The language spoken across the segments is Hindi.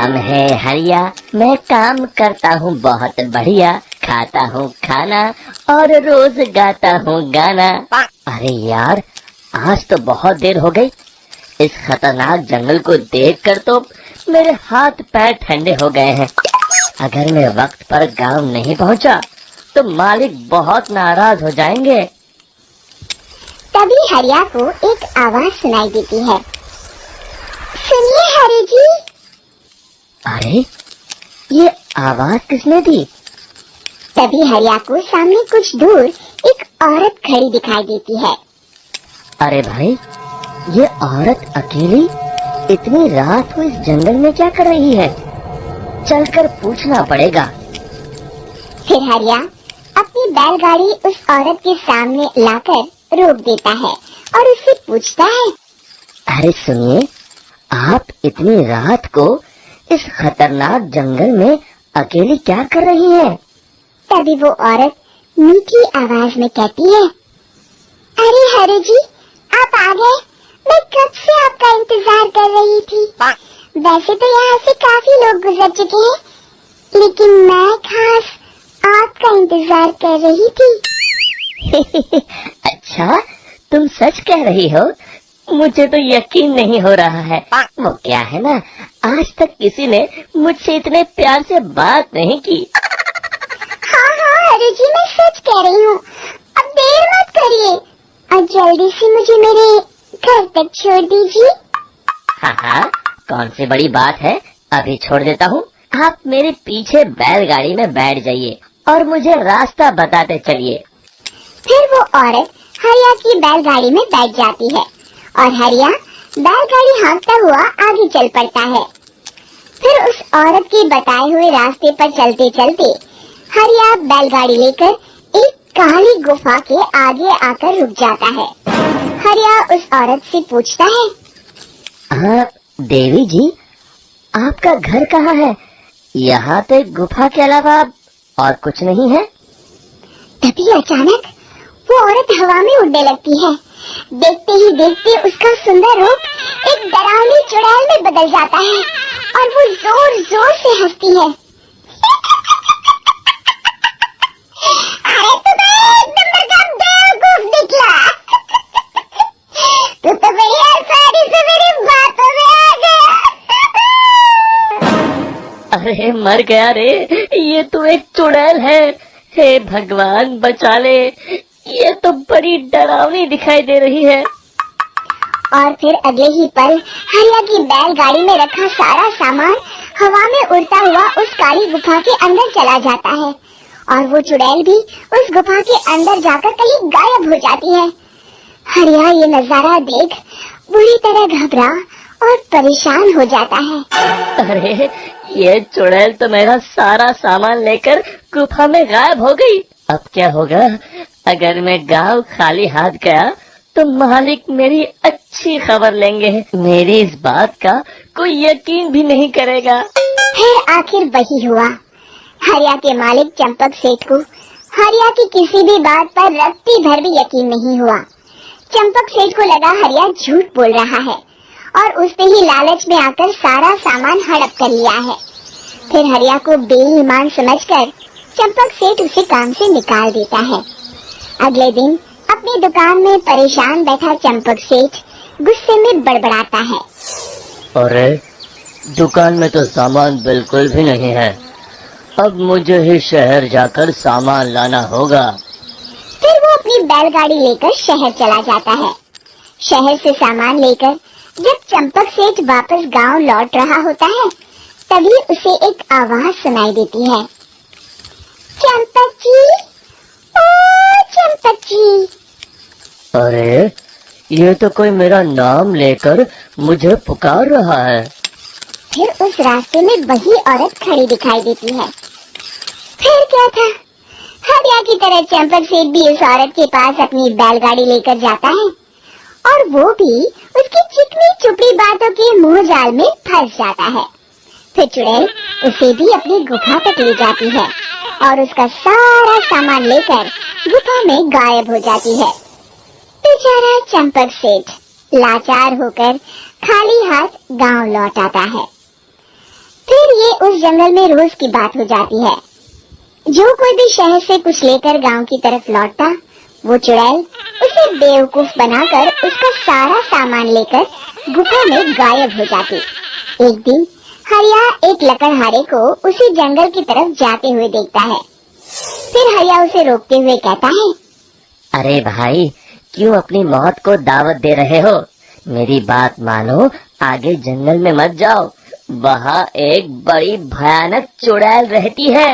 नाम है हरिया, मैं काम करता हूँ बहुत बढ़िया, खाता हूँ खाना और रोज गाता हूँ गाना। अरे यार, आज तो बहुत देर हो गई। इस खतरनाक जंगल को देखकर तो मेरे हाथ पैर ठंडे हो गए हैं। अगर मैं वक्त पर गांव नहीं पहुंचा तो मालिक बहुत नाराज हो जाएंगे। तभी हरिया को एक आवाज सुनाई देती है। सुनिए हरि जी। अरे, ये आवाज किसने दी? तभी हरिया को सामने कुछ दूर एक औरत खड़ी दिखाई देती है। अरे भाई, ये औरत अकेली इतनी रात को इस जंगल में क्या कर रही है? चलकर पूछना पड़ेगा। फिर हरिया अपनी बैलगाड़ी उस औरत के सामने लाकर रोक देता है और उससे पूछता है। अरे सुनिए, आप इतनी रात को इस खतरनाक जंगल में अकेली क्या कर रही हैं? तभी वो औरत मीठी आवाज में कहती है। अरे हरि जी, आप आ गए। मैं कब से आपका इंतजार कर रही थी। वैसे तो यहाँ से काफी लोग गुजर चुके हैं, लेकिन मैं खास आपका इंतजार कर रही थी। अच्छा, तुम सच कह रही हो? मुझे तो यकीन नहीं हो रहा है। वो क्या है ना, आज तक किसी ने मुझसे इतने प्यार से बात नहीं की। हाँ हाँ हरि जी, मैं सच कह रही हूँ। अब देर मत करिए और जल्दी से मुझे मेरे घर तक छोड़ दीजिए। हाँ हाँ, कौन सी बड़ी बात है, अभी छोड़ देता हूँ। आप मेरे पीछे बैलगाड़ी में बैठ जाइए और मुझे रास्ता बताते चलिए। फिर वो औरत हरिया की बैलगाड़ी में बैठ जाती है और हरिया बैलगाड़ी हाँकता हुआ आगे चल पड़ता है। फिर उस औरत के बताए हुए रास्ते पर चलते चलते हरिया बैलगाड़ी लेकर एक काली गुफा के आगे आकर रुक जाता है। हरिया उस औरत से पूछता है। हाँ देवी जी, आपका घर कहाँ है? यहाँ तो एक गुफा के अलावा और कुछ नहीं है। तभी अचानक वो औरत हवा में उड़ने लगती है। देखते ही देखते उसका सुंदर रूप एक डरावनी चुड़ैल में बदल जाता है और वो जोर जोर से हंसती है। अरे तुम्हें एकदम बेवकूफ निकला। तू तो मेरी आसानी से मेरी बातों में आ गया। अरे मर गया रे, ये तो एक चुड़ैल है। हे भगवान बचा ले, ये तो बड़ी डरावनी दिखाई दे रही है। और फिर अगले ही पल हरिया की बैलगाड़ी में रखा सारा सामान हवा में उड़ता हुआ उस काली गुफा के अंदर चला जाता है और वो चुड़ैल भी उस गुफा के अंदर जाकर कहीं गायब हो जाती है। हरिया ये नजारा देख बुरी तरह घबरा और परेशान हो जाता है। अरे, ये चुड़ैल तो मेरा सारा सामान लेकर गुफा में गायब हो गई। अब क्या होगा? अगर मैं गांव खाली हाथ गया तो मालिक मेरी अच्छी खबर लेंगे। मेरी इस बात का कोई यकीन भी नहीं करेगा। फिर आखिर वही हुआ। हरिया के मालिक चंपक सेठ को हरिया की किसी भी बात पर रत्ती भर भी यकीन नहीं हुआ। चंपक सेठ को लगा हरिया झूठ बोल रहा है और उसने ही लालच में आकर सारा सामान हड़प कर लिया है। फिर हरिया को बेईमान समझकर चंपक सेठ उसे काम से निकाल देता है। अगले दिन अपनी दुकान में परेशान बैठा चंपक सेठ गुस्से में बड़बड़ाता है। अरे, दुकान में तो सामान बिल्कुल भी नहीं है। अब मुझे ही शहर जाकर सामान लाना होगा। फिर वो अपनी बैलगाड़ी लेकर शहर चला जाता है। शहर से सामान लेकर जब चंपक सेठ वापस गांव लौट रहा होता है, तभी उसे एक आवाज सुनाई देती है। चंपक जी, ओ चंपक जी। अरे, ये तो कोई मेरा नाम लेकर मुझे पुकार रहा है। फिर उस रास्ते में वही औरत खड़ी दिखाई देती है। फिर क्या था, हरिया की तरह चंपक सेठ भी उस औरत के पास अपनी बैलगाड़ी लेकर जाता है और वो भी उसकी चिकनी चुपड़ी बातों के मुंह जाल में फंस जाता है। फिर चुड़ैल उसे भी अपनी गुफा तक ले जाती है और उसका सारा सामान लेकर गुफा में गायब हो जाती है। बेचारा चंपक सेठ लाचार होकर खाली हाथ गांव लौट आता है। फिर ये उस जंगल में रोज की बात हो जाती है। जो कोई भी शहर से कुछ लेकर गांव की तरफ लौटता, वो चुड़ैल उसे बेवकूफ बनाकर उसका सारा सामान लेकर गुफा में गायब हो जाती। एक दिन हरिया एक लकड़हारे को उसी जंगल की तरफ जाते हुए देखता है। फिर हरिया उसे रोकते हुए कहता है, अरे भाई, क्यों अपनी मौत को दावत दे रहे हो? मेरी बात मानो, आगे जंगल में मत जाओ, वहाँ एक बड़ी भयानक चुड़ैल रहती है।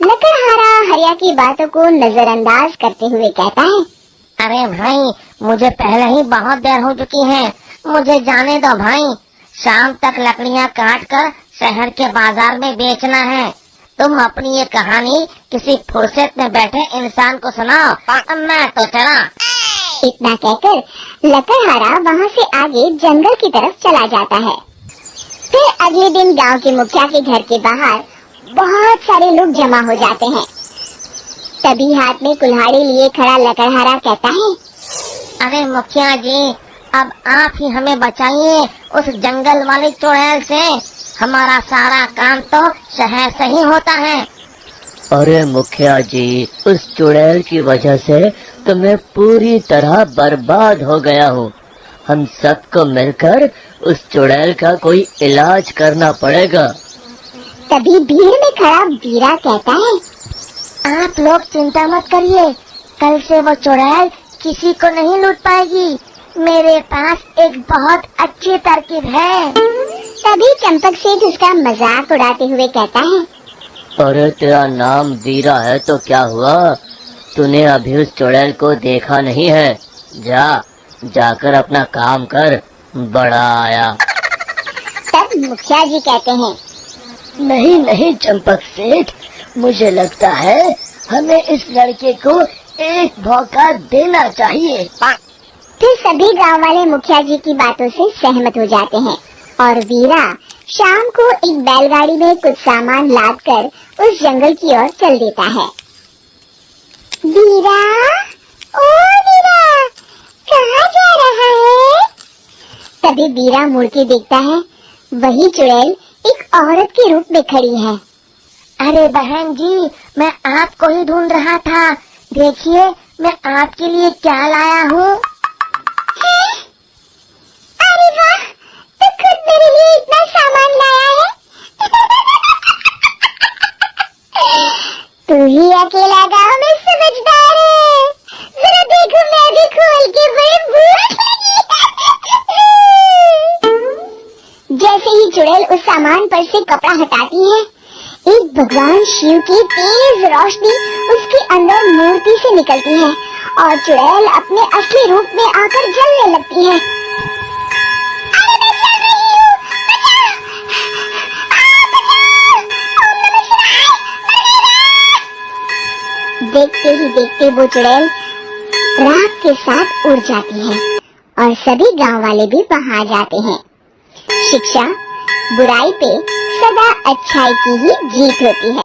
लकड़हारा हरिया की बातों को नजरअंदाज करते हुए कहता है, अरे भाई, मुझे पहले ही बहुत देर हो चुकी है, मुझे जाने दो भाई। शाम तक लकड़ियाँ काट कर शहर के बाजार में बेचना है। तुम अपनी ये कहानी किसी फुर्सत में बैठे इंसान को सुनाओ, अब मैं तो चला। इतना कहकर लकड़हारा वहाँ से आगे जंगल की तरफ चला जाता है। फिर अगले दिन गांव के मुखिया के घर के बाहर बहुत सारे लोग जमा हो जाते हैं। तभी हाथ में कुल्हाड़ी लिए खड़ा लकड़हारा कहता है, अरे मुखिया जी, अब आप ही हमें बचाइए उस जंगल वाली चुड़ैल से। हमारा सारा काम तो शहर से ही होता है। अरे मुखिया जी, उस चुड़ैल की वजह से तो मैं पूरी तरह बर्बाद हो गया हूँ। हम सबको मिलकर उस चुड़ैल का कोई इलाज करना पड़ेगा। तभी भीड़ में खड़ा वीरा कहता है, आप लोग चिंता मत करिए, कल से वो चुड़ैल किसी को नहीं लूट पाएगी। मेरे पास एक बहुत अच्छी तरकीब है। तभी चंपक सेठ उसका मजाक उड़ाते हुए कहता है, अरे तेरा नाम वीरा है तो क्या हुआ? तूने अभी उस चुड़ैल को देखा नहीं है? जाकर अपना काम कर, बड़ा आया। तब मुखिया जी कहते हैं, नहीं नहीं चंपक सेठ, मुझे लगता है हमें इस लड़के को एक मौका देना चाहिए। फिर सभी गांव वाले मुखिया जी की बातों से सहमत हो जाते हैं और वीरा शाम को एक बैलगाड़ी में कुछ सामान लादकर उस जंगल की ओर चल देता है। वीरा, ओ वीरा, कहाँ जा रहा है? तभी वीरा मुड़ के देखता है, वही चुड़ैल एक औरत के रूप में खड़ी है। अरे बहन जी, मैं आपको ही ढूंढ रहा था। देखिए, मैं आपके लिए क्या लाया हूँ। अरे वाह, तो खुद मेरे लिए इतना सामान लाया है। तू ही अकेला गाँव में समझदार है। जरा देखो, मैं भी खोल के बड़ी भूख लगी। जैसे ही चुड़ैल उस सामान पर से कपड़ा हटाती है, एक भगवान शिव की तेज रोशनी उसके अंदर मूर्ति से निकलती है और चुड़ैल अपने असली रूप में आकर जलने लगती है। अरे मैं जल रही हूँ, बचाओ! बचाओ! ओम नमः शिवाय, मर गई। देखते ही देखते वो चुड़ैल राख के साथ उड़ जाती है और सभी गांव वाले भी वहां जाते हैं। शिक्षा बुराई पे सदा अच्छाई की ही जीत होती है।